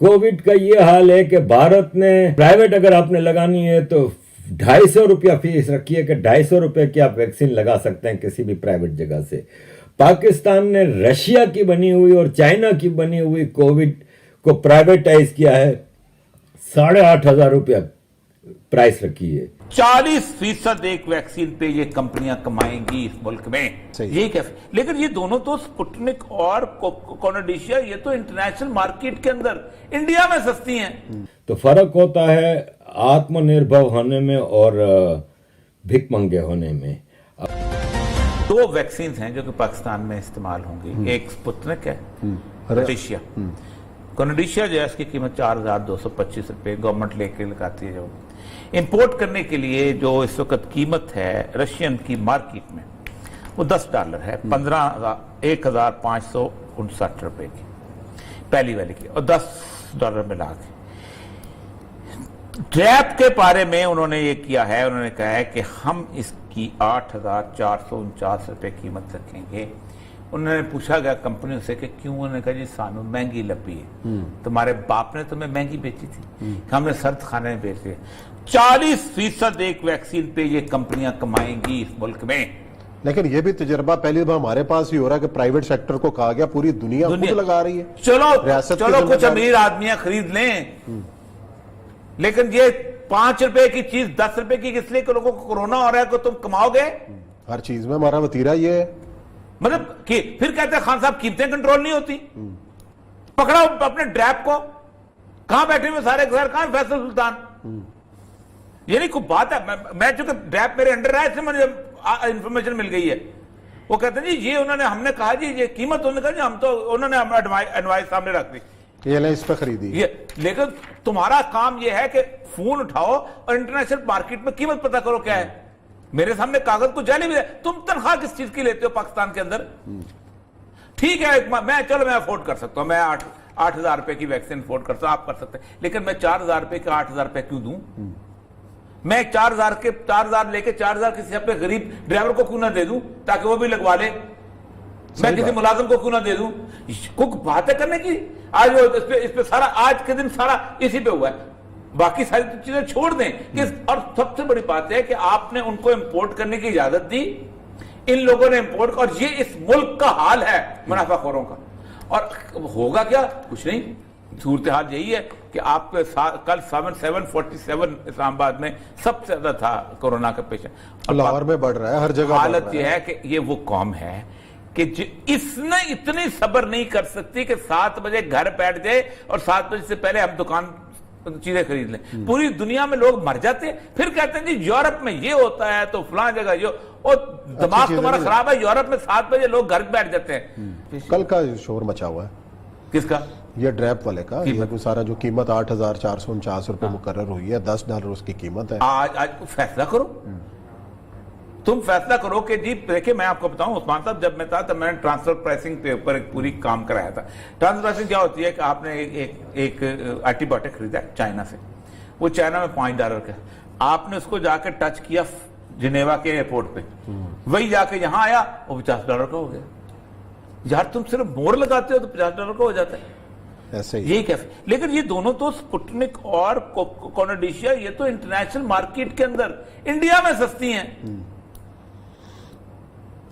Covid का ये हाल है कि भारत ने प्राइवेट अगर आपने लगानी है तो 250 रुपया फीस रखी है कि 250 रुपये की आप वैक्सीन लगा सकते हैं किसी भी प्राइवेट जगह से। पाकिस्तान ने रशिया की बनी हुई और चाइना की बनी हुई कोविड को प्राइवेटाइज किया है, 8,500 रुपया प्राइस रखी है। 40% एक वैक्सीन पे ये कंपनियां कमाएंगी इस मुल्क में, ये कैसे? लेकिन ये दोनों तो स्पुतनिक और कोनाडिशिया ये तो इंटरनेशनल मार्केट के अंदर इंडिया में सस्ती हैं। तो फर्क होता है आत्मनिर्भर होने में और भिखमंगे होने में। 2 वैक्सीन हैं जो कि पाकिस्तान में इस्तेमाल होंगी, एक स्पुतनिक है, कोनाडिशिया। कोनाडिशिया जो है इसकी कीमत 4,225 रुपये गवर्नमेंट लेके लगाती है। जो इंपोर्ट करने के लिए जो इस वक्त कीमत है रशियन की मार्केट में वो $10 है, 1,559 रुपए की पहली वाली की, और $10 मिला के। ड्रैप के बारे में उन्होंने ये किया है, उन्होंने कहा है कि हम इसकी 8,449 रुपए कीमत रखेंगे। उन्होंने पूछा गया कंपनियों से कि क्यों, उन्होंने कहा जी सानू महंगी लगी है, तुम्हारे बाप ने तुम्हें महंगी बेची थी, हमने सर्द खाने में बेच दिया। 40% एक वैक्सीन पे ये कंपनियां कमाएंगी इस मुल्क में। लेकिन ये भी तजुर्बा पहली बार हमारे पास ही हो रहा है कि प्राइवेट सेक्टर को कहा गया पूरी दुनिया खुद लगा रही है। चलो कुछ अमीर आदमियां खरीद लें, लेकिन ये 5 रुपए की चीज 10 रुपए की इसलिए कि लोगों को कोरोना हो रहा है कि तुम कमाओगे। हर चीज में हमारा वतीरा ये है, मतलब कि फिर कहते हैं खान साहब कीमतें कंट्रोल नहीं होती। पकड़ा अपने ड्रैप को, कहां बैठे हुए सारे घर, कहां फैसल सुल्तान। ये नहीं खूब बात है, मैं चूंकि ड्रैप मेरे अंडर है इसलिए मुझे इंफॉर्मेशन मिल गई है। वो कहते हैं जी ये उन्होंने, हमने कहा जी ये कीमत, उन्होंने कहा जी हम तो, उन्होंने एडवाइस सामने रख दी, ये ले इस पे खरीदी ये। लेकिन तुम्हारा काम ये है कि फोन उठाओ और इंटरनेशनल मार्केट में कीमत पता करो क्या है। मेरे सामने कागज को जाली भी है। तुम तनख्वाह किस चीज की लेते हो पाकिस्तान के अंदर? ठीक है, मैं अफोर्ड कर सकता हूं, मैं 8,000 रुपए की वैक्सीन अफोर्ड करता हूं, आप कर सकते हैं, लेकिन मैं 4,000 रुपए का 8,000 रुपए क्यों दूं? मैं 4,000 लेके 4,000 किसी अपने गरीब ड्राइवर को क्यों ना दे दूं ताकि वो भी लगवा ले? मैं किसी मुलाजिम को क्यों ना दे दूं? कुछ बातें करने की आज वो इस पे सारा, आज के दिन सारा इसी पे हुआ है। बाकी सारी चीजें छोड़ दें कि, और सबसे बड़ी बात है कि आपने उनको इंपोर्ट करने की इजाजत दी, इन लोगों ने इंपोर्ट, और ये इस मुल्क का हाल है मुनाफाखोरों का। और होगा क्या? कुछ नहीं। सूरत हाल यही है कि आपके कल 747 इस्लामाबाद में सबसे ज्यादा था कोरोना का पेशेंट, लाहौर में बढ़ रहा है, हर जगह हालत यह है कि ये वो कौम है कि इसने इतनी सब्र नहीं कर सकती कि 7 बजे घर बैठ जाए और 7 बजे से पहले हम दुकान चीजें खरीद लें। पूरी दुनिया में लोग मर जाते हैं, फिर कहते हैं जी यूरोप में ये होता है तो फलां जगह जो, और दिमाग तुम्हारा खराब है। यूरोप में 7 बजे लोग घर बैठ जाते हैं। कल का शोर मचा हुआ है किसका? ये ड्रैप वाले का। ये सारा जो कीमत 8,449 रुपए मुकर्रर हुई है, $10 उसकी कीमत है। आज फैसला करो, तुम फैसला करो कि जी देखिए मैं आपको बताऊं उस्मान साहब, जब मैं था तब मैंने ट्रांसफर प्राइसिंग पे ऊपर एक पूरी काम कराया था। ट्रांसफर प्राइसिंग क्या होती है कि आपने एक एंटीबायोटिक खरीदा चाइना से, वो चाइना में $5 का, आपने उसको जाके टच किया जिनेवा के एयरपोर्ट पे, वही जाके यहां आया वो $50 का हो गया। यार तुम सिर्फ मोहर लगाते हो तो $50 का हो जाता है, ऐसे ही। यही कैसे? लेकिन ये दोनों तो स्पुतनिक और कोनाडिशिया ये तो इंटरनेशनल मार्केट के अंदर इंडिया में सस्ती हैं।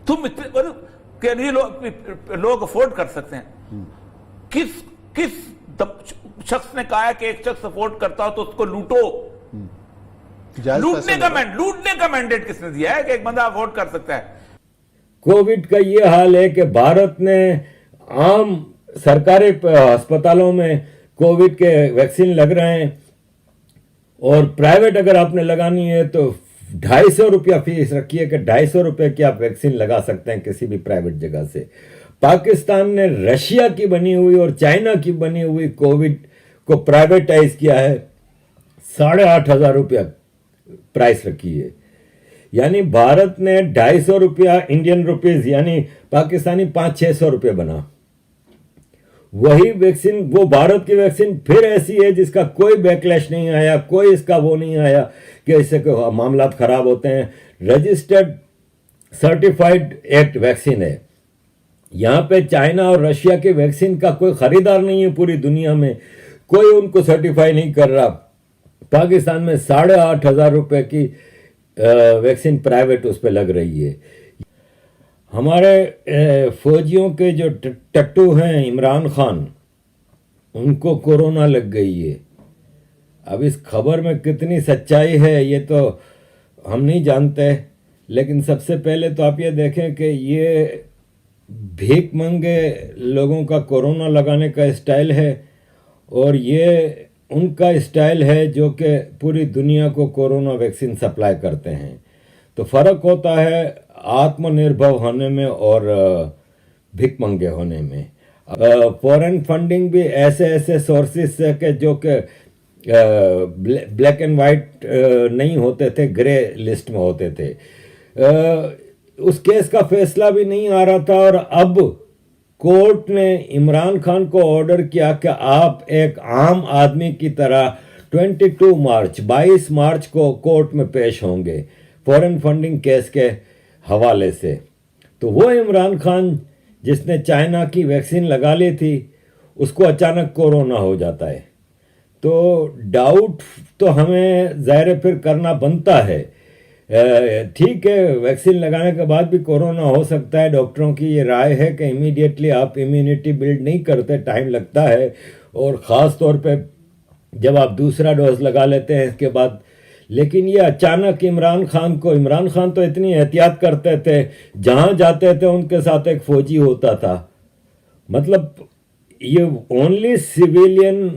तुम इतने लोग अफोर्ड कर सकते हैं? किस शख्स ने कहा है कि एक शख्स अफोर्ड करता हो तो उसको लूटो? लूटने का मैंडेट किसने दिया है कि एक बंदा अफोर्ड कर सकता है? कोविड का ये हाल है कि भारत ने आम सरकारी अस्पतालों में कोविड के वैक्सीन लग रहे हैं, और प्राइवेट अगर आपने लगानी है तो 250 रुपया फीस रखी है कि 250 रुपये की आप वैक्सीन लगा सकते हैं किसी भी प्राइवेट जगह से। पाकिस्तान ने रशिया की बनी हुई और चाइना की बनी हुई कोविड को प्राइवेटाइज किया है, 8,500 रुपया प्राइस रखी है। यानी भारत ने 250 रुपया इंडियन रुपीज यानी पाकिस्तानी 500-600 रुपये बना। वही वैक्सीन, वो भारत की वैक्सीन फिर ऐसी है जिसका कोई बैकलैश नहीं आया, कोई इसका वो नहीं आया कि इससे मामला खराब होते हैं। रजिस्टर्ड सर्टिफाइड एक्ट वैक्सीन है। यहाँ पे चाइना और रशिया के वैक्सीन का कोई खरीदार नहीं है पूरी दुनिया में। कोई उनको सर्टिफाई नहीं कर रहा। पाकिस्तान में 8,500 रुपए की वैक्सीन प्राइवेट उस पर लग रही है। हमारे फौजियों के जो टट्टू हैं इमरान खान, उनको कोरोना लग गई है। अब इस खबर में कितनी सच्चाई है ये तो हम नहीं जानते, लेकिन सबसे पहले तो आप ये देखें कि ये भीख मंगे लोगों का कोरोना लगाने का स्टाइल है, और ये उनका स्टाइल है जो कि पूरी दुनिया को कोरोना वैक्सीन सप्लाई करते हैं। तो फ़र्क होता है आत्मनिर्भर होने में और भीख मंगे होने में। फॉरेन फंडिंग भी ऐसे ऐसे सोर्सेज से के जो कि ब्लैक एंड वाइट नहीं होते थे, ग्रे लिस्ट में होते थे। उस केस का फैसला भी नहीं आ रहा था, और अब कोर्ट ने इमरान खान को ऑर्डर किया कि आप एक आम आदमी की तरह 22 मार्च को कोर्ट में पेश होंगे फॉरेन फंडिंग केस के हवाले से। तो वो इमरान खान जिसने चाइना की वैक्सीन लगा ली थी, उसको अचानक कोरोना हो जाता है। तो डाउट तो हमें ज़ाहिर फिर करना बनता है। ठीक है, वैक्सीन लगाने के बाद भी कोरोना हो सकता है। डॉक्टरों की ये राय है कि इमीडिएटली आप इम्यूनिटी बिल्ड नहीं करते, टाइम लगता है, और ख़ास तौर पे जब आप दूसरा डोज लगा लेते हैं इसके बाद। लेकिन ये अचानक इमरान खान तो इतनी एहतियात करते थे, जहाँ जाते थे उनके साथ एक फ़ौजी होता था। मतलब ये ओनली सिविलियन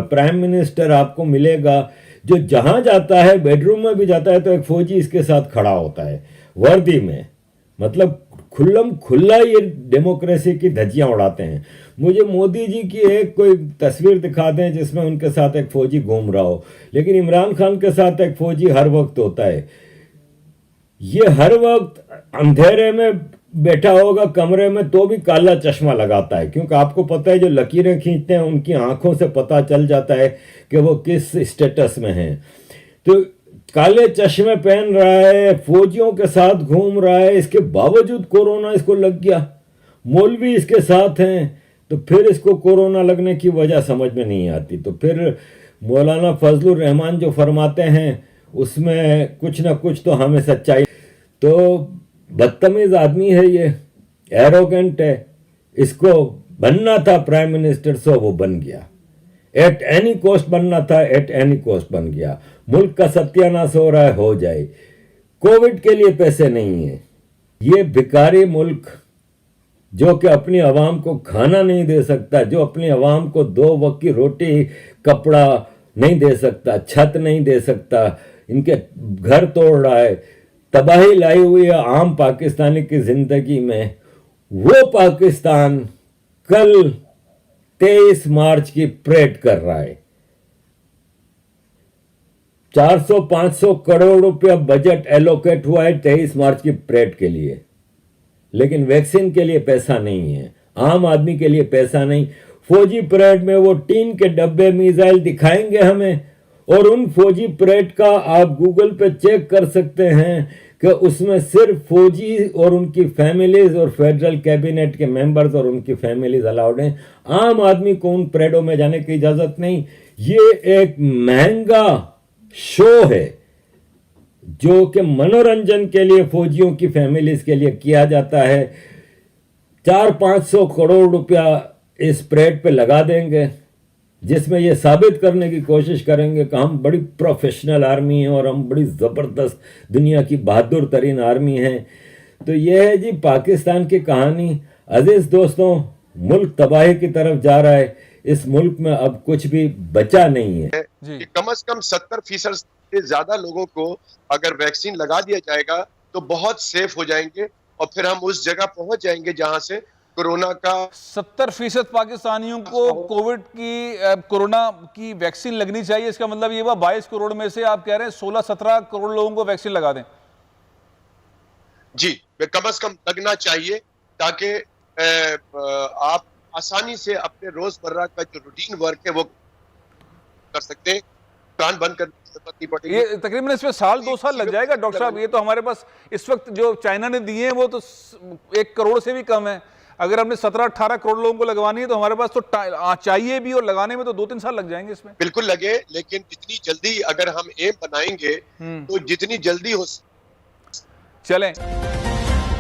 प्राइम मिनिस्टर आपको मिलेगा जो जहाँ जाता है, बेडरूम में भी जाता है तो एक फ़ौजी इसके साथ खड़ा होता है वर्दी में। मतलब खुल्लम खुल्ला ये डेमोक्रेसी की धज्जियाँ उड़ाते हैं। मुझे मोदी जी की एक कोई तस्वीर दिखा दें जिसमें उनके साथ एक फ़ौजी घूम रहा हो, लेकिन इमरान खान के साथ एक फ़ौजी हर वक्त होता है। ये हर वक्त अंधेरे में बैठा होगा कमरे में तो भी काला चश्मा लगाता है, क्योंकि आपको पता है जो लकीरें खींचते हैं उनकी आंखों से पता चल जाता है कि वो किस स्टेटस में हैं। तो काले चश्मे पहन रहा है, फौजियों के साथ घूम रहा है, इसके बावजूद कोरोना इसको लग गया। मौलवी इसके साथ हैं, तो फिर इसको कोरोना लगने की वजह समझ में नहीं आती। तो फिर मौलाना फजलुर रहमान जो फरमाते हैं उसमें कुछ ना कुछ तो हमें सच्चाई। तो बदतमीज आदमी है ये, एरोगेंट है, इसको बनना था प्राइम मिनिस्टर, सो वो बन गया। एट एनी कॉस्ट बनना था, एट एनी कॉस्ट बन गया। मुल्क का सत्यानाश हो रहा है, हो जाए। कोविड के लिए पैसे नहीं है। ये भिखारी मुल्क जो कि अपनी आवाम को खाना नहीं दे सकता, जो अपनी आवाम को 2 वक्त की रोटी, कपड़ा नहीं दे सकता, छत नहीं दे सकता, इनके घर तोड़ रहा है, तबाही लाई हुई है आम पाकिस्तानी की जिंदगी में। वो पाकिस्तान कल 23 मार्च की परेड कर रहा है। 400-500 करोड़ रुपया बजट एलोकेट हुआ है 23 मार्च की परेड के लिए, लेकिन वैक्सीन के लिए पैसा नहीं है, आम आदमी के लिए पैसा नहीं। फौजी परेड में वो टीन के डब्बे मिसाइल दिखाएंगे हमें, और उन फौजी परेड का आप गूगल पे चेक कर सकते हैं कि उसमें सिर्फ फौजी और उनकी फैमिलीज और फेडरल कैबिनेट के मेंबर्स और उनकी फैमिलीज अलाउड हैं। आम आदमी को उन परेडों में जाने की इजाजत नहीं। ये एक महंगा शो है जो कि मनोरंजन के लिए फौजियों की फैमिलीज के लिए किया जाता है। 400-500 करोड़ रुपया इस परेड पे लगा देंगे, जिसमें ये साबित करने की कोशिश करेंगे कि हम बड़ी प्रोफेशनल आर्मी हैं और हम बड़ी ज़बरदस्त दुनिया की बहादुर तरीन आर्मी हैं। तो ये है जी पाकिस्तान की कहानी। अजीज दोस्तों, मुल्क तबाही की तरफ जा रहा है। इस मुल्क में अब कुछ भी बचा नहीं है कि कम से कम 70% से ज्यादा लोगों को अगर वैक्सीन लगा दिया जाएगा तो बहुत सेफ हो जाएंगे, और फिर हम उस जगह पहुंच जाएंगे जहां से कोरोना का 70% पाकिस्तानियों को कोरोना की वैक्सीन लगनी चाहिए। इसका मतलब ये हुआ 22 करोड़ में से आप कह रहे हैं 16-17 करोड़ लोगों को वैक्सीन लगा दें। जी, कम से कम लगना चाहिए, ताकि आप आसानी से अपने रोजमर्रा का जो रूटीन वर्क है वो कर सकते हैं। कान बंद करने की जरूरत नहीं पड़ेगी। ये तकरीबन इसमें 1-2 साल लग जाएगा डॉक्टर साहब। ये तो हमारे पास इस वक्त जो चाइना ने दिए हैं वो तो 1 करोड़ से भी कम है। अगर हमने 17-18 करोड़ लोगों को लगवानी है तो हमारे पास तो चाहिए भी, और लगाने में तो 2-3 साल लग जाएंगे इसमें। बिल्कुल लगे, लेकिन जितनी जल्दी अगर हम एम बनाएंगे तो जितनी जल्दी हो चलें